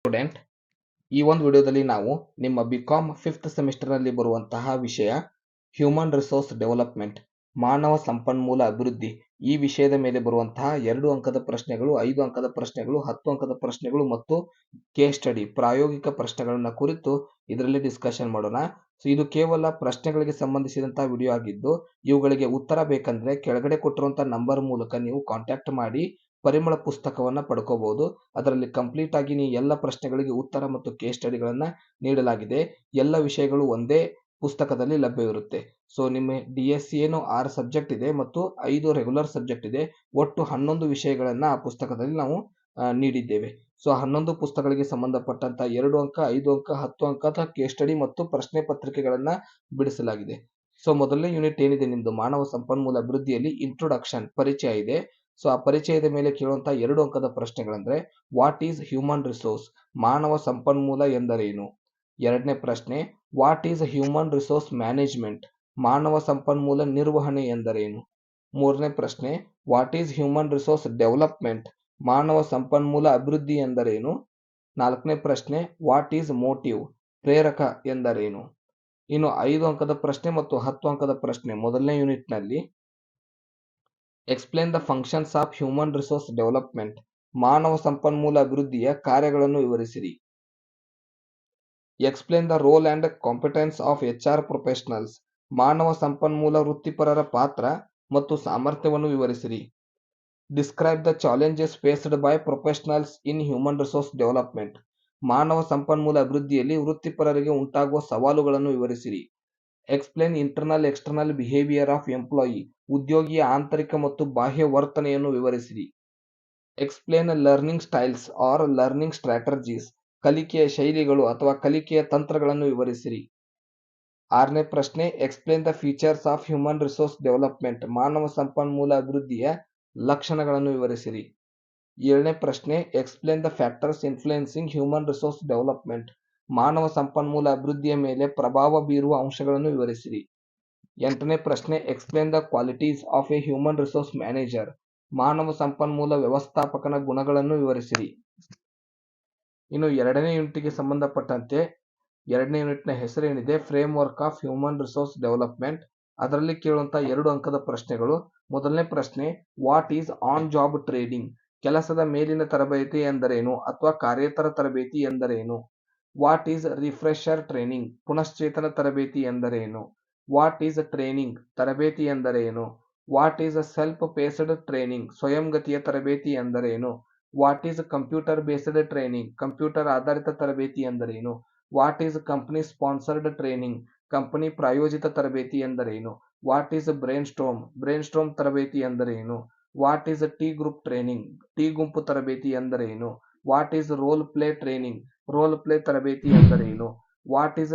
Student, ಈ ಒಂದು ವಿಡಿಯೋದಲ್ಲಿ ನಾವು ನಿಮ್ಮ ಬಿಕಾಮ್ 5th ಸೆಮಿಸ್ಟರ್ನಲ್ಲಿ ಬರುವಂತಹ ವಿಷಯ ಹ್ಯೂಮನ್ ರಿಸೋರ್ಸ್ ಡೆವಲಪ್ಮೆಂಟ್, ಮಾನವ ಸಂಪನ್ಮೂಲ ಅಭಿವೃದ್ಧಿ ಈ ವಿಷಯದ ಮೇಲೆ ಬರುವಂತಹ 2 ಅಂಕದ ಪ್ರಶ್ನೆಗಳು, 5 ಅಂಕದ ಪ್ರಶ್ನೆಗಳು, 10 ಅಂಕದ ಪ್ರಶ್ನೆಗಳು ಮತ್ತು ಕೇಸ್ ಸ್ಟಡಿ ಪ್ರಾಯೋಗಿಕ ಪ್ರಶ್ನೆಗಳನ್ನ ಕುರಿತು ಇದರಲ್ಲಿ ಡಿಸ್ಕಷನ್ ಮಾಡೋಣ. ಸೊ ಇದು ಕೇವಲ ಪ್ರಶ್ನೆಗಳಿಗೆ ಸಂಬಂಧಿಸಿದಂತಹ ವಿಡಿಯೋ ಆಗಿದ್ದು, ಇವುಗಳಿಗೆ ಉತ್ತರ ಬೇಕಂದ್ರೆ ಕೆಳಗಡೆ ಕೊಟ್ಟಿರುವಂತಹ ನಂಬರ್ ಮೂಲಕ ನೀವು ಕಾಂಟ್ಯಾಕ್ಟ್ ಮಾಡಿ ಪರಿಮಳ ಪುಸ್ತಕವನ್ನ ಪಡ್ಕೋಬಹುದು. ಅದರಲ್ಲಿ ಕಂಪ್ಲೀಟ್ ಆಗಿ ನೀವು ಎಲ್ಲ ಪ್ರಶ್ನೆಗಳಿಗೆ ಉತ್ತರ ಮತ್ತು ಕೇಸ್ ಸ್ಟಡಿಗಳನ್ನ ನೀಡಲಾಗಿದೆ. ಎಲ್ಲ ವಿಷಯಗಳು ಒಂದೇ ಪುಸ್ತಕದಲ್ಲಿ ಲಭ್ಯವಿರುತ್ತೆ. ಸೊ ನಿಮ್ಮ DSC ಏನು 6 ಸಬ್ಜೆಕ್ಟ್ ಇದೆ ಮತ್ತು 5 ರೆಗ್ಯುಲರ್ ಸಬ್ಜೆಕ್ಟ್ ಇದೆ. ಒಟ್ಟು 11 ವಿಷಯಗಳನ್ನ ಆ ಪುಸ್ತಕದಲ್ಲಿ ನಾವು ನೀಡಿದ್ದೇವೆ. ಸೊ 11 ಪುಸ್ತಕಗಳಿಗೆ ಸಂಬಂಧಪಟ್ಟಂತ 2 ಅಂಕ, 5 ಅಂಕ, 10 ಅಂಕದ ಕೇಸ್ ಸ್ಟಡಿ ಮತ್ತು ಪ್ರಶ್ನೆ ಪತ್ರಿಕೆಗಳನ್ನ ಬಿಡಿಸಲಾಗಿದೆ. ಸೊ ಮೊದಲನೇ ಯೂನಿಟ್ ಏನಿದೆ ನಿಮ್ದು ಮಾನವ ಸಂಪನ್ಮೂಲ ಅಭಿವೃದ್ಧಿಯಲ್ಲಿ ಇಂಟ್ರೊಡಕ್ಷನ್ ಪರಿಚಯ ಇದೆ. ಸೊ ಆ ಪರಿಚಯದ ಮೇಲೆ ಕೇಳುವಂತಹ 2 ಅಂಕದ ಪ್ರಶ್ನೆಗಳಂದ್ರೆ ವಾಟ್ ಈಸ್ ಹ್ಯೂಮನ್ ರಿಸೋರ್ಸ್, ಮಾನವ ಸಂಪನ್ಮೂಲ ಎಂದರೇನು. ಎರಡನೇ ಪ್ರಶ್ನೆ what is human resource management, ಮಾನವ ಸಂಪನ್ಮೂಲ ನಿರ್ವಹಣೆ ಎಂದರೇನು. ಮೂರನೇ ಪ್ರಶ್ನೆ what is human resource development, ಮಾನವ ಸಂಪನ್ಮೂಲ ಅಭಿವೃದ್ಧಿ ಎಂದರೇನು. ನಾಲ್ಕನೇ ಪ್ರಶ್ನೆ ವಾಟ್ ಈಸ್ ಮೋಟಿವ್, ಪ್ರೇರಕ ಎಂದರೇನು. ಇನ್ನು 5 ಅಂಕದ ಪ್ರಶ್ನೆ ಮತ್ತು 10 ಅಂಕದ ಪ್ರಶ್ನೆ ಮೊದಲನೇ ಯೂನಿಟ್ ನಲ್ಲಿ explain the functions of human resource development, ಮಾನವ ಸಂಪನ್ಮೂಲ ಅಭಿವೃದ್ಧಿಯ ಕಾರ್ಯಗಳನ್ನು ವಿವರಿಸಿರಿ. Explain the role and competence of HR professionals, ಮಾನವ ಸಂಪನ್ಮೂಲ ವೃತ್ತಿಪರರ ಪಾತ್ರ ಮತ್ತು ಸಾಮರ್ಥ್ಯವನ್ನು ವಿವರಿಸಿರಿ. Describe the challenges faced by professionals in human resource development, ಮಾನವ ಸಂಪನ್ಮೂಲ ಅಭಿವೃದ್ಧಿಯಲ್ಲಿ ವೃತ್ತಿಪರರಿಗೆ ಉಂಟಾಗುವ ಸವಾಲುಗಳನ್ನು ವಿವರಿಸಿರಿ. Explain internal external behaviour of employee, ಉದ್ಯೋಗಿಯ ಆಂತರಿಕ ಮತ್ತು ಬಾಹ್ಯ ವರ್ತನೆಯನ್ನು ವಿವರಿಸಿರಿ. Explain learning styles or learning strategies, ಕಲಿಕೆಯ ಶೈಲಿಗಳು ಅಥವಾ ಕಲಿಕೆಯ ತಂತ್ರಗಳನ್ನು ವಿವರಿಸಿರಿ. ಆರನೇ ಪ್ರಶ್ನೆ explain the features of human resource development, ಮಾನವ ಸಂಪನ್ಮೂಲ ಅಭಿವೃದ್ಧಿಯ ಲಕ್ಷಣಗಳನ್ನು ವಿವರಿಸಿರಿ. ಏಳನೇ ಪ್ರಶ್ನೆ explain the factors influencing human resource development, ಮಾನವ ಸಂಪನ್ಮೂಲ ಅಭಿವೃದ್ಧಿಯ ಮೇಲೆ ಪ್ರಭಾವ ಬೀರುವ ಅಂಶಗಳನ್ನು ವಿವರಿಸಿರಿ. ಎಂಟನೇ ಪ್ರಶ್ನೆ explain the qualities of a human resource manager, ಮಾನವ ಸಂಪನ್ಮೂಲ ವ್ಯವಸ್ಥಾಪಕನ ಗುಣಗಳನ್ನು ವಿವರಿಸಿರಿ. ಇನ್ನು ಎರಡನೇ ಯೂನಿಟ್ಗೆ ಸಂಬಂಧಪಟ್ಟಂತೆ ಎರಡನೇ ಯೂನಿಟ್ನ ಹೆಸರೇನಿದೆ framework of human resource development. ಅದರಲ್ಲಿ ಕೇಳುವಂತಹ 2 ಅಂಕದ ಪ್ರಶ್ನೆಗಳು. ಮೊದಲನೇ ಪ್ರಶ್ನೆ what is on job training, ಕೆಲಸದ ಮೇಲಿನ ತರಬೇತಿ ಎಂದರೇನು ಅಥವಾ ಕಾರ್ಯೇತರ ತರಬೇತಿ ಎಂದರೇನು. ವಾಟ್ ಈಸ್ ರಿಫ್ರೆಶರ್ ಟ್ರೈನಿಂಗ್, ಪುನಶ್ಚೇತನ ತರಬೇತಿ ಎಂದರೇನು. ವಾಟ್ ಈಸ್ ಟ್ರೈನಿಂಗ್, ತರಬೇತಿ ಎಂದರೇನು. What is self paced training, ಸ್ವಯಂಗತಿಯ ತರಬೇತಿ ಎಂದರೇನು. What is computer based training, computer ಆಧಾರಿತ ತರಬೇತಿ ಎಂದರೇನು. What is company sponsored training, company ಪ್ರಾಯೋಜಿತ ತರಬೇತಿ ಎಂದರೇನು. ವಾಟ್ ಈಸ್ ಬ್ರೈನ್ ಸ್ಟ್ರೋಮ್ ತರಬೇತಿ ಎಂದರೇನು. What is T group training, T ಗುಂಪು ತರಬೇತಿ ಎಂದರೇನು. What is role play training, role play ತರಬೇತಿ ಎಂದರೇನು. What is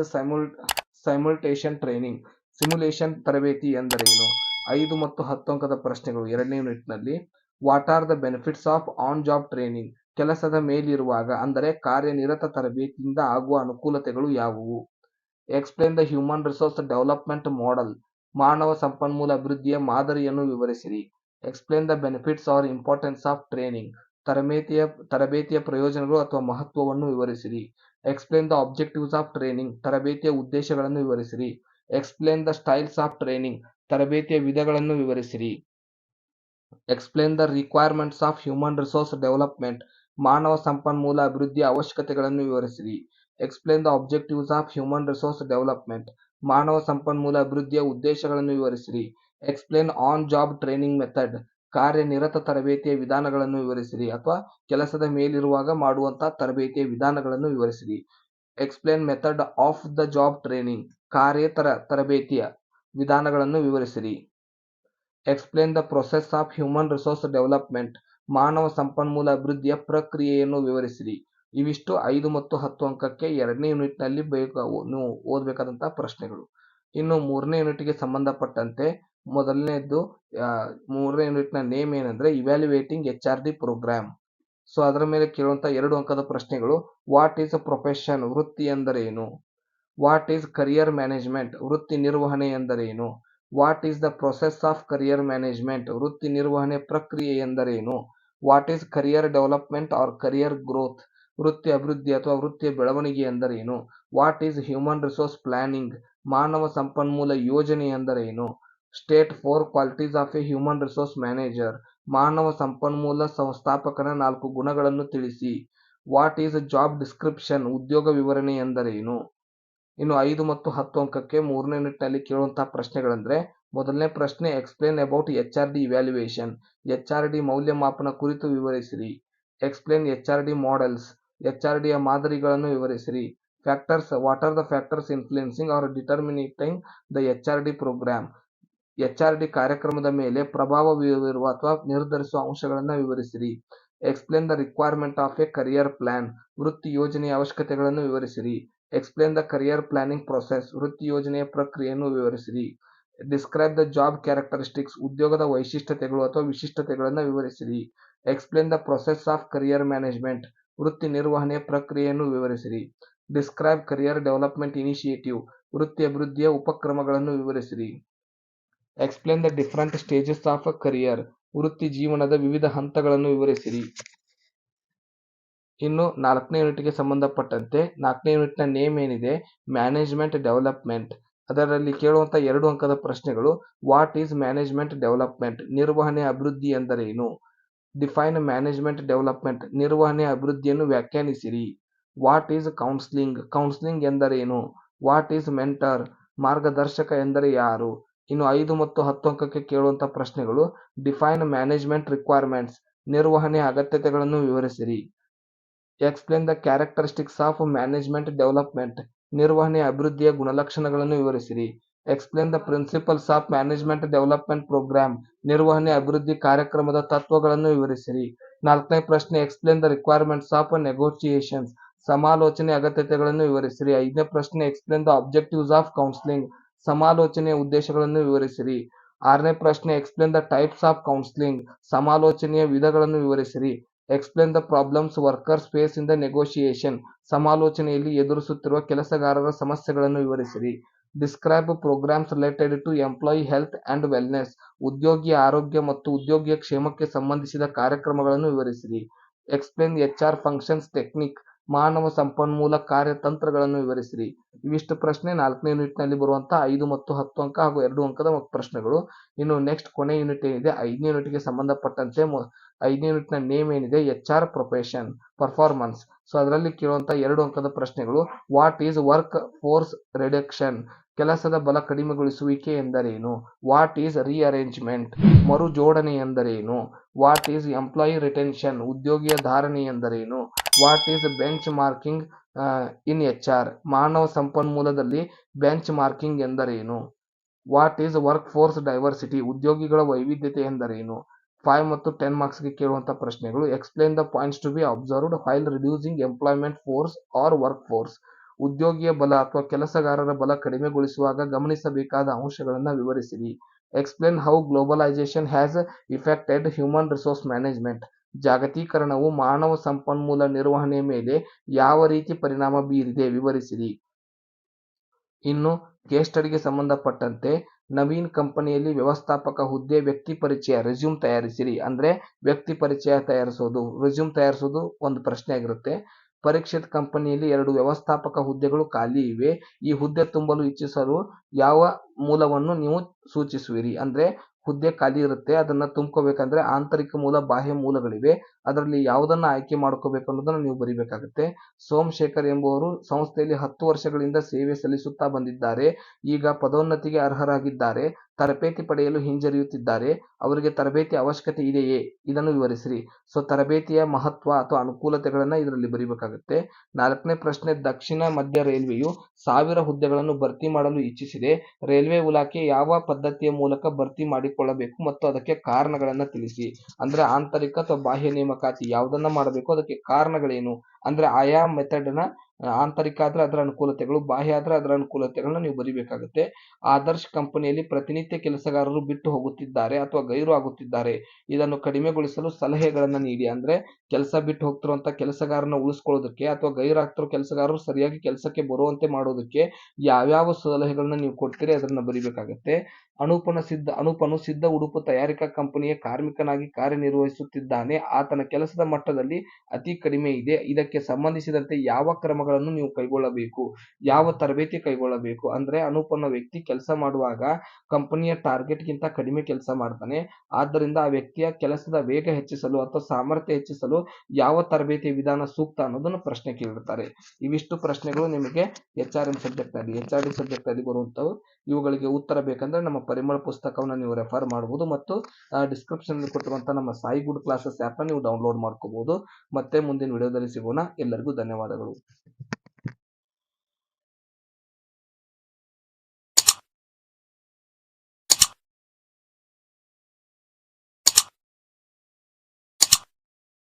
simulation training, simulation ತರಬೇತಿ ಎಂದರೇನು. 5 ಮತ್ತು 10 ಅಂಕದ ಪ್ರಶ್ನೆಗಳು ಎರಡನೇ ಯೂನಿಟ್ನಲ್ಲಿ. What are the benefits of on job training, ಕೆಲಸದ ಮೇಲಿರುವಾಗ ಅಂದರೆ ಕಾರ್ಯನಿರತ ತರಬೇತಿಯಿಂದ ಆಗುವ ಅನುಕೂಲತೆಗಳು ಯಾವುವು. Explain the human resource development model, ಮಾನವ ಸಂಪನ್ಮೂಲ ಅಭಿವೃದ್ಧಿಯ ಮಾದರಿಯನ್ನು ವಿವರಿಸಿರಿ. Explain the benefits or importance of training, ತರಬೇತಿಯ ಪ್ರಯೋಜನಗಳು ಅಥವಾ ಮಹತ್ವವನ್ನು ವಿವರಿಸಿರಿ. Explain the objectives of training, ತರಬೇತಿಯ ಉದ್ದೇಶಗಳನ್ನು ವಿವರಿಸಿರಿ. Explain the styles of training, ತರಬೇತಿಯ ವಿಧಗಳನ್ನು ವಿವರಿಸಿರಿ. Explain the requirements of human resource development, ಮಾನವ ಸಂಪನ್ಮೂಲ ಅಭಿವೃದ್ಧಿಯ ಅವಶ್ಯಕತೆಗಳನ್ನು ವಿವರಿಸಿರಿ. Explain the objectives of human resource development, ಮಾನವ ಸಂಪನ್ಮೂಲ ಅಭಿವೃದ್ಧಿಯ ಉದ್ದೇಶಗಳನ್ನು ವಿವರಿಸಿರಿ. Explain on job training method, ಕಾರ್ಯನಿರತ ತರಬೇತಿಯ ವಿಧಾನಗಳನ್ನು ವಿವರಿಸಿರಿ ಅಥವಾ ಕೆಲಸದ ಮೇಲಿರುವಾಗ ಮಾಡುವಂತಹ ತರಬೇತಿಯ ವಿಧಾನಗಳನ್ನು ವಿವರಿಸಿರಿ. Explain method off the job training, ಕಾರ್ಯೇತರ ತರಬೇತಿಯ ವಿಧಾನಗಳನ್ನು ವಿವರಿಸಿರಿ. Explain the process of human resource development, ಮಾನವ ಸಂಪನ್ಮೂಲ ಅಭಿವೃದ್ಧಿಯ ಪ್ರಕ್ರಿಯೆಯನ್ನು ವಿವರಿಸಿರಿ. ಇವಿಷ್ಟು 5 ಮತ್ತು 10 ಅಂಕಕ್ಕೆ ಎರಡನೇ ಯೂನಿಟ್ನಲ್ಲಿ ನೀವು ಓದಬೇಕಾದಂತಹ ಪ್ರಶ್ನೆಗಳು. ಇನ್ನು ಮೂರನೇ ಯೂನಿಟ್ಗೆ ಸಂಬಂಧಪಟ್ಟಂತೆ ಮೊದಲನೇದು ಮೂರನೇ ಯೂನಿಟ್ನ ನೇಮ್ ಏನಂದ್ರೆ ಇವ್ಯಾಲ್ಯುವೇಟಿಂಗ್ HRD ಪ್ರೋಗ್ರಾಮ್. ಸೊ ಅದರ ಮೇಲೆ ಕೇಳುವಂತಹ 2 ಅಂಕದ ಪ್ರಶ್ನೆಗಳು ವಾಟ್ ಈಸ್ ಪ್ರೊಫೆಷನ್, ವೃತ್ತಿ ಎಂದರೇನು. ವಾಟ್ ಈಸ್ ಕರಿಯರ್ ಮ್ಯಾನೇಜ್ಮೆಂಟ್, ವೃತ್ತಿ ನಿರ್ವಹಣೆ ಎಂದರೇನು. What is the process of career management, ವೃತ್ತಿ ನಿರ್ವಹಣೆ ಪ್ರಕ್ರಿಯೆ ಎಂದರೇನು. What is career development or career growth, ವೃತ್ತಿ ಅಭಿವೃದ್ಧಿ ಅಥವಾ ವೃತ್ತಿಯ ಬೆಳವಣಿಗೆ ಎಂದರೇನು? What is human resource planning? ಮಾನವ ಸಂಪನ್ಮೂಲ ಯೋಜನೆ ಎಂದರೇನು? State 4 qualities of a human resource manager. ಮಾನವ ಸಂಪನ್ಮೂಲ ಸಂಸ್ಥಾಪಕನ 4 ಗುಣಗಳನ್ನು ತಿಳಿಸಿ. What is job description? ಉದ್ಯೋಗ ವಿವರಣೆ ಎಂದರೇನು? ಇನ್ನು 5 ಮತ್ತು 10 ಅಂಕಕ್ಕೆ ಮೂರನೇ ನಿಟ್ಟಿನಲ್ಲಿ ಕೇಳುವಂತಹ ಪ್ರಶ್ನೆಗಳಂದ್ರೆ, ಮೊದಲನೇ ಪ್ರಶ್ನೆ explain about HRD evaluation. HRD ಮೌಲ್ಯಮಾಪನ ಕುರಿತು ವಿವರಿಸಿರಿ. Explain HRD models. HRD ಯ ಮಾದರಿಗಳನ್ನು ವಿವರಿಸಿರಿ. Factors. What are the factors influencing or determining the HRD programme. HRD ಕಾರ್ಯಕ್ರಮದ ಮೇಲೆ ಪ್ರಭಾವ ಬೀರುವ ಅಥವಾ ನಿರ್ಧರಿಸುವ ಅಂಶಗಳನ್ನು ವಿವರಿಸಿರಿ. Explain the requirement of a career plan. ವೃತ್ತಿ ಯೋಜನೆಯ ಅವಶ್ಯಕತೆಗಳನ್ನು ವಿವರಿಸಿರಿ. Explain the career planning process. ವೃತ್ತಿ ಯೋಜನೆಯ ಪ್ರಕ್ರಿಯೆಯನ್ನು ವಿವರಿಸಿರಿ. Describe the job characteristics. ಉದ್ಯೋಗದ ವೈಶಿಷ್ಟ್ಯತೆಗಳು ಅಥವಾ ವಿಶಿಷ್ಟತೆಗಳನ್ನು ವಿವರಿಸಿರಿ. Explain the process of career management. ವೃತ್ತಿ ನಿರ್ವಹಣೆಯ ಪ್ರಕ್ರಿಯೆಯನ್ನು ವಿವರಿಸಿರಿ. Describe career development initiative. ವೃತ್ತಿ ಅಭಿವೃದ್ಧಿಯ ಉಪಕ್ರಮಗಳನ್ನು ವಿವರಿಸಿರಿ. Explain the different stages of career. ವೃತ್ತಿ ಜೀವನದ ವಿವಿಧ ಹಂತಗಳನ್ನು ವಿವರಿಸಿರಿ. ಇನ್ನು 4ನೇ ಯೂನಿಟ್ಗೆ ಸಂಬಂಧಪಟ್ಟಂತೆ 4ನೇ ಯೂನಿಟ್ನ ನೇಮ್ ಏನಿದೆ, ಮ್ಯಾನೇಜ್ಮೆಂಟ್ ಡೆವಲಪ್ಮೆಂಟ್. ಅದರಲ್ಲಿ ಕೇಳುವಂಥ 2 ಅಂಕದ ಪ್ರಶ್ನೆಗಳು. What is management development? ನಿರ್ವಹಣೆ ಅಭಿವೃದ್ಧಿ ಎಂದರೇನು? Define management development. ನಿರ್ವಹಣೆ ಅಭಿವೃದ್ಧಿಯನ್ನು ವ್ಯಾಖ್ಯಾನಿಸಿರಿ. What is counselling? ಕೌನ್ಸಿಲಿಂಗ್ ಎಂದರೇನು? What is mentor? ಮಾರ್ಗದರ್ಶಕ ಎಂದರೆ ಯಾರು? ಇನ್ನು 5 ಮತ್ತು 10 ಅಂಕಕ್ಕೆ ಕೇಳುವಂಥ ಪ್ರಶ್ನೆಗಳು. Define management requirements. ನಿರ್ವಹಣೆ ಅಗತ್ಯತೆಗಳನ್ನು ವಿವರಿಸಿರಿ. Explain the characteristics of management development. ನಿರ್ವಹಣೆ ಅಭಿವೃದ್ಧಿಯ ಗುಣಲಕ್ಷಣಗಳನ್ನು ವಿವರಿಸಿರಿ. Explain the principles of management development programme. ನಿರ್ವಹಣೆ ಅಭಿವೃದ್ಧಿ ಕಾರ್ಯಕ್ರಮದ ತತ್ವಗಳನ್ನು ವಿವರಿಸಿರಿ. 4ನೇ ಪ್ರಶ್ನೆ explain the requirements of negotiations. ಸಮಾಲೋಚನೆ ಅಗತ್ಯತೆಗಳನ್ನು ವಿವರಿಸಿರಿ. 5ನೇ ಪ್ರಶ್ನೆ explain the objectives of counselling. ಸಮಾಲೋಚನೆಯ ಉದ್ದೇಶಗಳನ್ನು ವಿವರಿಸಿರಿ. 6ನೇ ಪ್ರಶ್ನೆ explain the types of counselling. ಸಮಾಲೋಚನೆಯ ವಿಧಗಳನ್ನು ವಿವರಿಸಿರಿ. Explain the problems workers face in the negotiation. ಸಮಾಲೋಚನೆಯಲ್ಲಿ ಎದುರಿಸುತ್ತಿರುವ ಕೆಲಸಗಾರರ ಸಮಸ್ಯೆಗಳನ್ನು ವಿವರಿಸಿರಿ. Describe programmes related to employee health and wellness. ಉದ್ಯೋಗಿಯ ಆರೋಗ್ಯ ಮತ್ತು ಉದ್ಯೋಗಿಯ ಕ್ಷೇಮಕ್ಕೆ ಸಂಬಂಧಿಸಿದ ಕಾರ್ಯಕ್ರಮಗಳನ್ನು ವಿವರಿಸಿರಿ. Explain HR functions technique. ಮಾನವ ಸಂಪನ್ಮೂಲ ಕಾರ್ಯತಂತ್ರಗಳನ್ನು ವಿವರಿಸಿರಿ. ಇವಿಷ್ಟು ಪ್ರಶ್ನೆ 4ನೇ ಯೂನಿಟ್ನಲ್ಲಿ ಬರುವಂತಹ 5 ಮತ್ತು 10 ಅಂಕ ಹಾಗೂ 2 ಅಂಕದ ಪ್ರಶ್ನೆಗಳು. ಇನ್ನು ನೆಕ್ಸ್ಟ್ ಕೊನೆ ಯೂನಿಟ್ ಏನಿದೆ 5ನೇ ಯೂನಿಟ್ಗೆ ಸಂಬಂಧಪಟ್ಟಂತೆ 5ನೇ ಯೂನಿಟ್ನ ನೇಮ್ ಏನಿದೆ HR ಪ್ರೊಫೆಷನ್ ಪರ್ಫಾರ್ಮೆನ್ಸ್. ಸೊ ಅದರಲ್ಲಿ ಕೇಳುವಂಥ 2 ಅಂಕದ ಪ್ರಶ್ನೆಗಳು. What is workforce reduction? ಕೆಲಸದ ಬಲ ಕಡಿಮೆಗೊಳಿಸುವಿಕೆ ಎಂದರೇನು? What is rearrangement? ಮರು ಜೋಡಣೆ ಎಂದರೇನು? What is employee retention? ಉದ್ಯೋಗಿಯ ಧಾರಣೆ ಎಂದರೇನು? What is benchmarking in HR? ಮಾನವ ಸಂಪನ್ಮೂಲದಲ್ಲಿ ಬೆಂಚ್ ಮಾರ್ಕಿಂಗ್ ಎಂದರೇನು? What is workforce diversity? ಉದ್ಯೋಗಿಗಳ ವೈವಿಧ್ಯತೆ ಎಂದರೇನು? 5 ಮತ್ತು 10 ಮಾರ್ಕ್ಸ್ಗೆ ಕೇಳುವಂಥ ಪ್ರಶ್ನೆಗಳು. Explain the points to be observed while reducing employment force or workforce. ಉದ್ಯೋಗಿಯ ಬಲ ಅಥವಾ ಕೆಲಸಗಾರರ ಬಲ ಕಡಿಮೆಗೊಳಿಸುವಾಗ ಗಮನಿಸಬೇಕಾದ ಅಂಶಗಳನ್ನು ವಿವರಿಸಿರಿ. Explain how globalisation has affected human resource management. ಜಾಗತೀಕರಣವು ಮಾನವ ಸಂಪನ್ಮೂಲ ನಿರ್ವಹಣೆಯ ಮೇಲೆ ಯಾವ ರೀತಿ ಪರಿಣಾಮ ಬೀರಿದೆ ವಿವರಿಸಿರಿ. ಇನ್ನು ಕೇಸ್ ಸ್ಟಡಿಗೆ ಸಂಬಂಧಪಟ್ಟಂತೆ ನವೀನ್ ಕಂಪನಿಯಲ್ಲಿ ವ್ಯವಸ್ಥಾಪಕ ಹುದ್ದೆ ವ್ಯಕ್ತಿ ಪರಿಚಯ ರೆಸ್ಯೂಮ್ ತಯಾರಿಸಿರಿ. ಅಂದ್ರೆ ವ್ಯಕ್ತಿ ಪರಿಚಯ ತಯಾರಿಸೋದು, ರೆಸ್ಯೂಮ್ ತಯಾರಿಸೋದು ಒಂದು ಪ್ರಶ್ನೆ ಆಗಿರುತ್ತೆ. ಪರೀಕ್ಷಿತ್ ಕಂಪನಿಯಲ್ಲಿ 2 ವ್ಯವಸ್ಥಾಪಕ ಹುದ್ದೆಗಳು ಖಾಲಿ ಇವೆ. ಈ ಹುದ್ದೆ ತುಂಬಲು ಇಚ್ಛಿಸಲು ಯಾವ ಮೂಲವನ್ನು ನೀವು ಸೂಚಿಸುವಿರಿ? ಅಂದ್ರೆ ಹುದ್ದೆ ಖಾಲಿ ಇರುತ್ತೆ, ಅದನ್ನ ತುಂಬ್ಕೋಬೇಕಂದ್ರೆ ಆಂತರಿಕ ಮೂಲ, ಬಾಹ್ಯ ಮೂಲಗಳಿವೆ. ಅದರಲ್ಲಿ ಯಾವುದನ್ನ ಆಯ್ಕೆ ಮಾಡ್ಕೋಬೇಕು ಅನ್ನೋದನ್ನ ನೀವು ಬರಿಬೇಕಾಗುತ್ತೆ. ಸೋಮಶೇಖರ್ ಎಂಬುವರು ಸಂಸ್ಥೆಯಲ್ಲಿ 10 ವರ್ಷಗಳಿಂದ ಸೇವೆ ಸಲ್ಲಿಸುತ್ತಾ ಬಂದಿದ್ದಾರೆ. ಈಗ ಪದೋನ್ನತಿಗೆ ಅರ್ಹರಾಗಿದ್ದಾರೆ. ತರಬೇತಿ ಪಡೆಯಲು ಹಿಂಜರಿಯುತ್ತಿದ್ದಾರೆ. ಅವರಿಗೆ ತರಬೇತಿ ಅವಶ್ಯಕತೆ ಇದೆಯೇ? ಇದನ್ನು ವಿವರಿಸಿರಿ. ಸೊ ತರಬೇತಿಯ ಮಹತ್ವ ಅಥವಾ ಅನುಕೂಲತೆಗಳನ್ನ ಇದರಲ್ಲಿ ಬರಿಬೇಕಾಗುತ್ತೆ. 4ನೇ ಪ್ರಶ್ನೆ ದಕ್ಷಿಣ ಮಧ್ಯ ರೈಲ್ವೆಯು 1000 ಹುದ್ದೆಗಳನ್ನು ಭರ್ತಿ ಮಾಡಲು ಇಚ್ಛಿಸಿದೆ. ರೈಲ್ವೆ ಇಲಾಖೆ ಯಾವ ಪದ್ಧತಿಯ ಮೂಲಕ ಭರ್ತಿ ಮಾಡಿಕೊಳ್ಳಬೇಕು ಮತ್ತು ಅದಕ್ಕೆ ಕಾರಣಗಳನ್ನ ತಿಳಿಸಿ. ಅಂದ್ರೆ ಆಂತರಿಕ ಅಥವಾ ಬಾಹ್ಯ ನೇಮಕಾತಿ ಯಾವುದನ್ನ ಮಾಡಬೇಕು, ಅದಕ್ಕೆ ಕಾರಣಗಳೇನು, ಅಂದ್ರೆ ಆಯಾ ಮೆಥಡ್ ನ ಆಂತರಿಕ ಆದ್ರೆ ಅದರ ಅನುಕೂಲತೆಗಳು, ಬಾಹ್ಯ ಆದ್ರೆ ಅದರ ಅನುಕೂಲತೆಗಳನ್ನ ನೀವು ಬರಿಬೇಕಾಗುತ್ತೆ. ಆದರ್ಶ್ ಕಂಪನಿಯಲ್ಲಿ ಪ್ರತಿನಿತ್ಯ ಕೆಲಸಗಾರರು ಬಿಟ್ಟು ಹೋಗುತ್ತಿದ್ದಾರೆ ಅಥವಾ ಗೈರು ಆಗುತ್ತಿದ್ದಾರೆ, ಇದನ್ನು ಕಡಿಮೆಗೊಳಿಸಲು ಸಲಹೆಗಳನ್ನ ನೀಡಿ. ಅಂದ್ರೆ ಕೆಲಸ ಬಿಟ್ಟು ಹೋಗ್ತಿರುವಂತ ಕೆಲಸಗಾರನ ಉಳಿಸ್ಕೊಳ್ಳೋದಕ್ಕೆ ಅಥವಾ ಗೈರಾಗ್ತಿರೋ ಕೆಲಸಗಾರರು ಸರಿಯಾಗಿ ಕೆಲಸಕ್ಕೆ ಬರುವಂತೆ ಮಾಡೋದಕ್ಕೆ ಯಾವ್ಯಾವ ಸಲಹೆಗಳನ್ನ ನೀವು ಕೊಡ್ತೀರಿ ಅದನ್ನ ಬರಿಬೇಕಾಗತ್ತೆ. ಅನೂಪನು ಸಿದ್ಧ ಉಡುಪು ತಯಾರಿಕಾ ಕಂಪನಿಯ ಕಾರ್ಮಿಕನಾಗಿ ಕಾರ್ಯನಿರ್ವಹಿಸುತ್ತಿದ್ದಾನೆ. ಆತನ ಕೆಲಸದ ಮಟ್ಟದಲ್ಲಿ ಅತಿ ಕಡಿಮೆ ಇದೆ. ಇದಕ್ಕೆ ಸಂಬಂಧಿಸಿದಂತೆ ಯಾವ ಕ್ರಮಗಳನ್ನು ನೀವು ಕೈಗೊಳ್ಳಬೇಕು, ಯಾವ ತರಬೇತಿ ಕೈಗೊಳ್ಳಬೇಕು. ಅಂದ್ರೆ ಅನೂಪನ ವ್ಯಕ್ತಿ ಕೆಲಸ ಮಾಡುವಾಗ ಕಂಪನಿಯ ಟಾರ್ಗೆಟ್ ಗಿಂತ ಕಡಿಮೆ ಕೆಲಸ ಮಾಡ್ತಾನೆ. ಆದ್ದರಿಂದ ಆ ವ್ಯಕ್ತಿಯ ಕೆಲಸದ ವೇಗ ಹೆಚ್ಚಿಸಲು ಅಥವಾ ಸಾಮರ್ಥ್ಯ ಹೆಚ್ಚಿಸಲು ಯಾವ ತರಬೇತಿ ವಿಧಾನ ಸೂಕ್ತ ಅನ್ನೋದನ್ನು ಪ್ರಶ್ನೆ ಕೇಳಿರ್ತಾರೆ. ಇವಿಷ್ಟು ಪ್ರಶ್ನೆಗಳು ನಿಮಗೆ HRM ಸಬ್ಜೆಕ್ಟ್ ಅಲ್ಲಿ ಬರುವಂತವು. ಇವುಗಳಿಗೆ ಉತ್ತರ ಬೇಕಂದ್ರೆ ನಮ್ಮ ಪರಿಮಳ ಪುಸ್ತಕವನ್ನು ನೀವು ರೆಫರ್ ಮಾಡಬಹುದು ಮತ್ತು ಡಿಸ್ಕ್ರಿಪ್ಷನ್ ಕೊಟ್ಟಿರುವಂತಹ ನಮ್ಮ ಸಾಯಿ ಗುಡ್ ಕ್ಲಾಸಸ್ ಆ್ಯಪ್ನ ನೀವು ಡೌನ್ಲೋಡ್ ಮಾಡ್ಕೋಬಹುದು. ಮತ್ತೆ ಮುಂದಿನ ವಿಡಿಯೋದಲ್ಲಿ ಸಿಗೋಣ. ಎಲ್ಲರಿಗೂ ಧನ್ಯವಾದಗಳು.